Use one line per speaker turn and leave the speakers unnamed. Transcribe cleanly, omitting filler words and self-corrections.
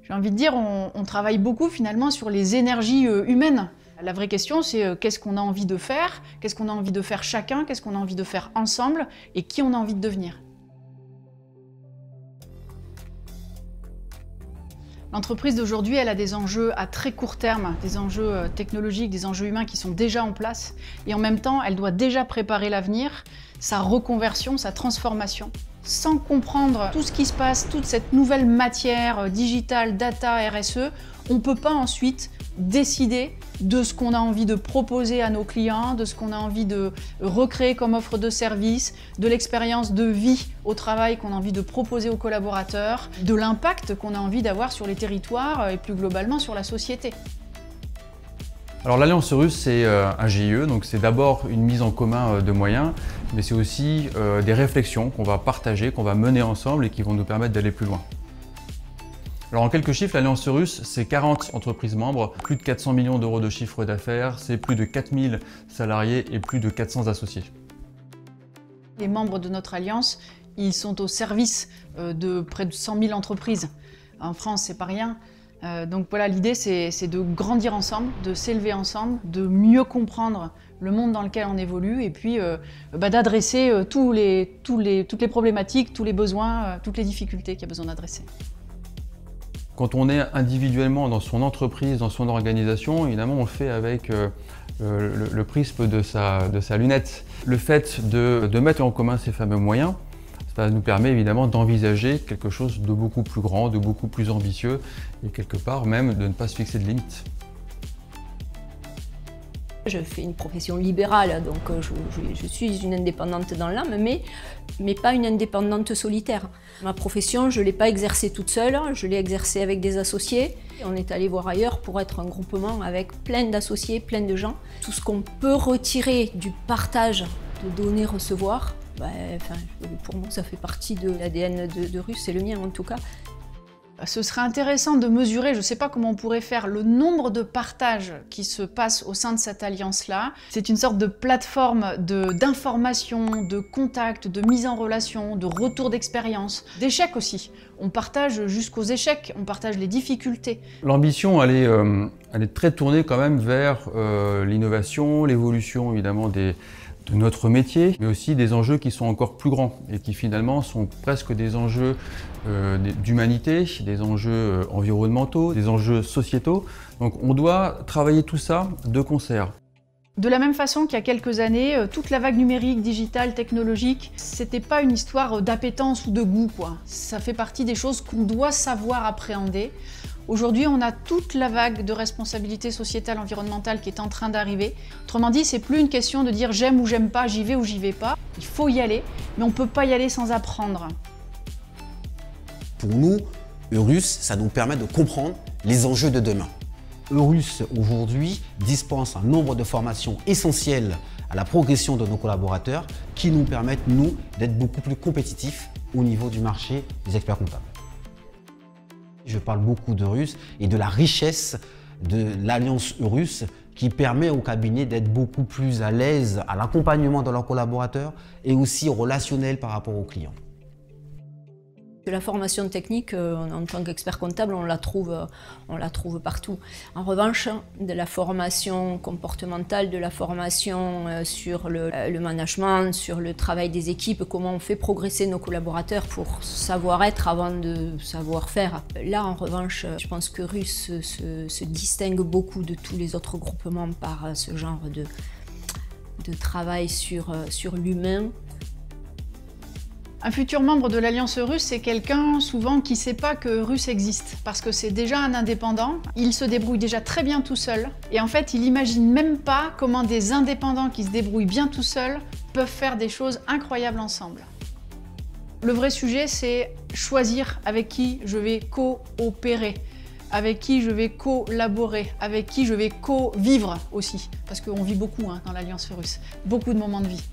J'ai envie de dire, on travaille beaucoup finalement sur les énergies humaines. La vraie question, c'est qu'est-ce qu'on a envie de faire, qu'est-ce qu'on a envie de faire chacun, qu'est-ce qu'on a envie de faire ensemble et qui on a envie de devenir. L'entreprise d'aujourd'hui, elle a des enjeux à très court terme, des enjeux technologiques, des enjeux humains qui sont déjà en place. Et en même temps, elle doit déjà préparer l'avenir, sa reconversion, sa transformation. Sans comprendre tout ce qui se passe, toute cette nouvelle matière digitale, data, RSE, on ne peut pas ensuite décider de ce qu'on a envie de proposer à nos clients, de ce qu'on a envie de recréer comme offre de service, de l'expérience de vie au travail qu'on a envie de proposer aux collaborateurs, de l'impact qu'on a envie d'avoir sur les territoires et plus globalement sur la société.
Alors l'Alliance Eurus, c'est un GIE, donc c'est d'abord une mise en commun de moyens, mais c'est aussi des réflexions qu'on va partager, qu'on va mener ensemble et qui vont nous permettre d'aller plus loin. Alors en quelques chiffres, l'Alliance Eurus, c'est 40 entreprises membres, plus de 400 millions d'euros de chiffre d'affaires, c'est plus de 4000 salariés et plus de 400 associés.
Les membres de notre alliance, ils sont au service de près de 100 000 entreprises. En France, c'est pas rien. Donc voilà, l'idée c'est de grandir ensemble, de s'élever ensemble, de mieux comprendre le monde dans lequel on évolue et puis d'adresser toutes les problématiques, tous les besoins, toutes les difficultés qu'il y a besoin d'adresser.
Quand on est individuellement dans son entreprise, dans son organisation, évidemment on le fait avec le prisme de sa lunette. Le fait de mettre en commun ces fameux moyens, ça nous permet évidemment d'envisager quelque chose de beaucoup plus grand, de beaucoup plus ambitieux et quelque part même de ne pas se fixer de limites.
Je fais une profession libérale, donc je suis une indépendante dans l'âme, mais pas une indépendante solitaire. Ma profession, je ne l'ai pas exercée toute seule, je l'ai exercée avec des associés. On est allé voir ailleurs pour être un groupement avec plein d'associés, plein de gens. Tout ce qu'on peut retirer du partage de donner-recevoir, pour moi ça fait partie de l'ADN de Eurus, c'est le mien en tout cas.
Ce serait intéressant de mesurer, je ne sais pas comment on pourrait faire, le nombre de partages qui se passent au sein de cette alliance-là. C'est une sorte de plateforme d'information, de contact, de mise en relation, de retour d'expérience, d'échecs aussi. On partage jusqu'aux échecs, on partage les difficultés.
L'ambition, elle est très tournée quand même vers l'innovation, l'évolution évidemment de notre métier, mais aussi des enjeux qui sont encore plus grands et qui finalement sont presque des enjeux d'humanité, des enjeux environnementaux, des enjeux sociétaux. Donc on doit travailler tout ça de concert.
De la même façon qu'il y a quelques années, toute la vague numérique, digitale, technologique, c'était pas une histoire d'appétence ou de goût, quoi. Ça fait partie des choses qu'on doit savoir appréhender. Aujourd'hui, on a toute la vague de responsabilité sociétale, environnementale qui est en train d'arriver. Autrement dit, c'est plus une question de dire j'aime ou j'aime pas, j'y vais ou j'y vais pas. Il faut y aller, mais on peut pas y aller sans apprendre.
Pour nous, Eurus, ça nous permet de comprendre les enjeux de demain. Eurus, aujourd'hui, dispense un nombre de formations essentielles à la progression de nos collaborateurs qui nous permettent, nous, d'être beaucoup plus compétitifs au niveau du marché des experts comptables. Je parle beaucoup d'Eurus et de la richesse de l'Alliance Eurus qui permet au cabinet d'être beaucoup plus à l'aise à l'accompagnement de leurs collaborateurs et aussi relationnel par rapport aux clients.
La formation technique, en tant qu'expert comptable, on la trouve partout. En revanche, de la formation comportementale, de la formation sur le management, sur le travail des équipes, comment on fait progresser nos collaborateurs pour savoir-être avant de savoir-faire. Là, en revanche, je pense que Eurus se distingue beaucoup de tous les autres groupements par ce genre de travail sur l'humain.
Un futur membre de l'Alliance Eurus, c'est quelqu'un souvent qui ne sait pas que Eurus existe, parce que c'est déjà un indépendant, il se débrouille déjà très bien tout seul, et en fait il n'imagine même pas comment des indépendants qui se débrouillent bien tout seuls peuvent faire des choses incroyables ensemble. Le vrai sujet, c'est choisir avec qui je vais coopérer, avec qui je vais collaborer, avec qui je vais co-vivre aussi, parce qu'on vit beaucoup dans l'Alliance Eurus, beaucoup de moments de vie.